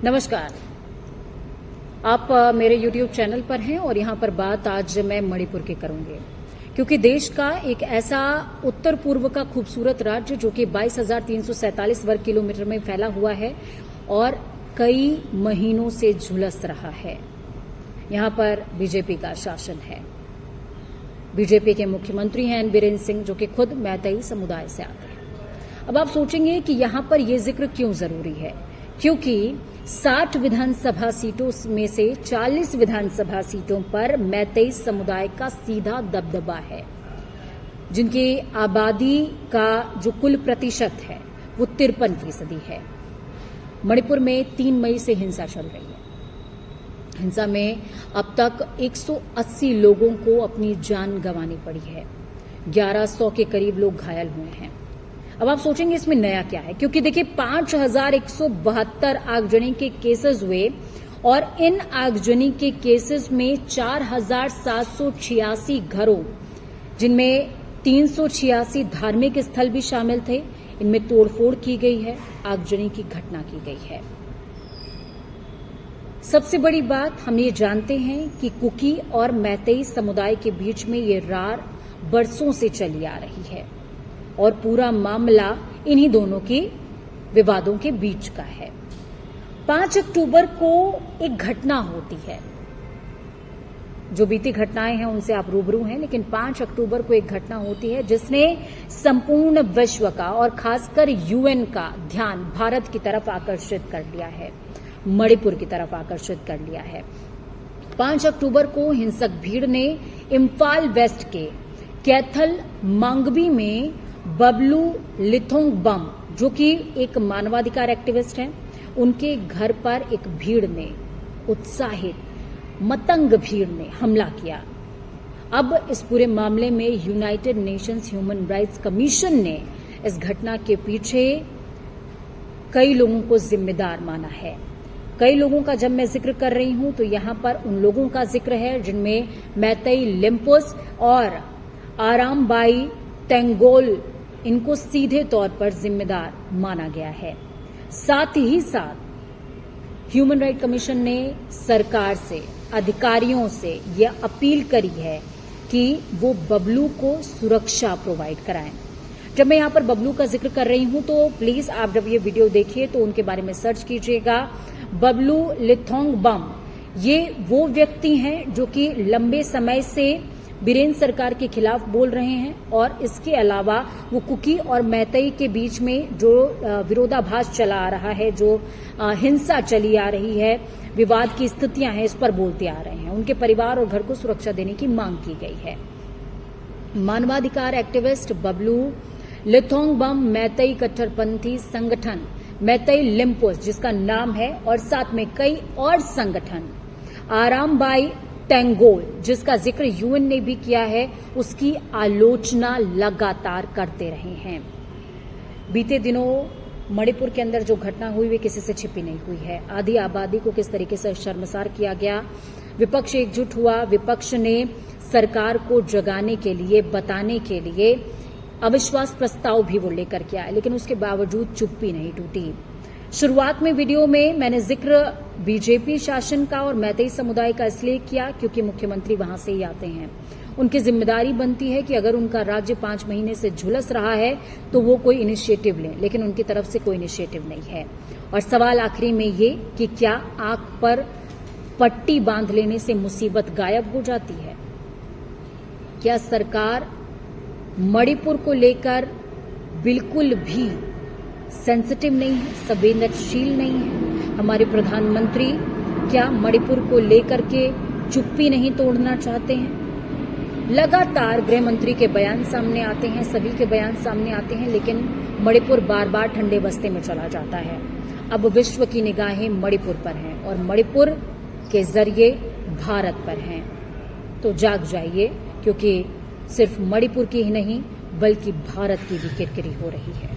नमस्कार। आप मेरे YouTube चैनल पर हैं और यहाँ पर बात आज मैं मणिपुर की करूंगी, क्योंकि देश का एक ऐसा उत्तर पूर्व का खूबसूरत राज्य जो कि 22,347 वर्ग किलोमीटर में फैला हुआ है और कई महीनों से झुलस रहा है। यहाँ पर बीजेपी का शासन है। बीजेपी के मुख्यमंत्री हैं बीरेन्द्र सिंह, जो कि खुद मैतेई समुदाय से आते हैं। अब आप सोचेंगे कि यहाँ पर यह जिक्र क्यों जरूरी है, क्योंकि 60 विधानसभा सीटों में से 40 विधानसभा सीटों पर मैतेई समुदाय का सीधा दबदबा है, जिनकी आबादी का जो कुल प्रतिशत है वो 53% है। मणिपुर में 3 मई से हिंसा चल रही है। हिंसा में अब तक 180 लोगों को अपनी जान गंवानी पड़ी है। 1100 के करीब लोग घायल हुए हैं। अब आप सोचेंगे इसमें नया क्या है, क्योंकि देखिए 5,172 आगजनी के केसेस हुए और इन आगजनी के केसेस में 4,786 घरों, जिनमें 386 धार्मिक स्थल भी शामिल थे, इनमें तोड़फोड़ की गई है, आगजनी की घटना की गई है। सबसे बड़ी बात हम ये जानते हैं कि कुकी और मैतेई समुदाय के बीच में ये रार बरसों से चली आ रही है और पूरा मामला इन्हीं दोनों के विवादों के बीच का है। 5 अक्टूबर को एक घटना होती है। जो बीती घटनाएं हैं उनसे आप रूबरू हैं, लेकिन 5 अक्टूबर को एक घटना होती है जिसने संपूर्ण विश्व का और खासकर यूएन का ध्यान भारत की तरफ आकर्षित कर लिया है, मणिपुर की तरफ आकर्षित कर लिया है। 5 अक्टूबर को हिंसक भीड़ ने इम्फाल वेस्ट के कैथल मांगबी में बबलू लिथोंगबम, जो कि एक मानवाधिकार एक्टिविस्ट हैं, उनके घर पर एक भीड़ ने, उत्साहित मतंग भीड़ ने हमला किया। अब इस पूरे मामले में United Nations human rights commission ने इस घटना के पीछे कई लोगों को जिम्मेदार माना है। कई लोगों का जब मैं जिक्र कर रही हूं तो यहां पर उन लोगों का जिक्र है जिनमें मैतेई लिम्पुस और आरामबाई तेंगोल, इनको सीधे तौर पर जिम्मेदार माना गया है। साथ ही साथ ह्यूमन राइट कमीशन ने सरकार से, अधिकारियों से यह अपील करी है कि वो बबलू को सुरक्षा प्रोवाइड कराएं। जब मैं यहां पर बबलू का जिक्र कर रही हूं तो प्लीज आप जब ये वीडियो देखिए तो उनके बारे में सर्च कीजिएगा। बबलू लिथोंगबम ये वो व्यक्ति हैं जो कि लंबे समय से बीरेन्द्र सरकार के खिलाफ बोल रहे हैं और इसके अलावा वो कुकी और मैतेई के बीच में जो विरोधाभास चला आ रहा है, जो हिंसा चली आ रही है, विवाद की स्थितियां हैं, इस पर बोलते आ रहे हैं। उनके परिवार और घर को सुरक्षा देने की मांग की गई है। मानवाधिकार एक्टिविस्ट बबलू लिथोंगबम मैतेई कट्टरपंथी संगठन मैतेई लिम्पुस, जिसका नाम है, और साथ में कई और संगठन आरामबाई तेंगोल, जिसका जिक्र यूएन ने भी किया है, उसकी आलोचना लगातार करते रहे हैं। बीते दिनों मणिपुर के अंदर जो घटना हुई वे किसी से छिपी नहीं हुई है। आधी आबादी को किस तरीके से शर्मसार किया गया। विपक्ष एकजुट हुआ। विपक्ष ने सरकार को जगाने के लिए, बताने के लिए अविश्वास प्रस्ताव भी वो लेकर के आए, लेकिन उसके बावजूद चुप्पी नहीं टूटी। शुरुआत में वीडियो में मैंने जिक्र बीजेपी शासन का और मैतेई समुदाय का इसलिए किया क्योंकि मुख्यमंत्री वहां से ही आते हैं। उनकी जिम्मेदारी बनती है कि अगर उनका राज्य 5 महीने से झुलस रहा है तो वो कोई इनिशिएटिव लें, लेकिन उनकी तरफ से कोई इनिशिएटिव नहीं है। और सवाल आखिरी में ये कि क्या आंख पर पट्टी बांध लेने से मुसीबत गायब हो जाती है? क्या सरकार मणिपुर को लेकर बिल्कुल भी सेंसिटिव नहीं है, संवेदनशील नहीं है? हमारे प्रधानमंत्री क्या मणिपुर को लेकर के चुप्पी नहीं तोड़ना चाहते हैं? लगातार गृह मंत्री के बयान सामने आते हैं, सभी के बयान सामने आते हैं, लेकिन मणिपुर बार बार ठंडे बस्ते में चला जाता है। अब विश्व की निगाहें मणिपुर पर हैं और मणिपुर के जरिए भारत पर हैं। तो जाग जाइए, क्योंकि सिर्फ मणिपुर की ही नहीं बल्कि भारत की भी किरकिरी हो रही है।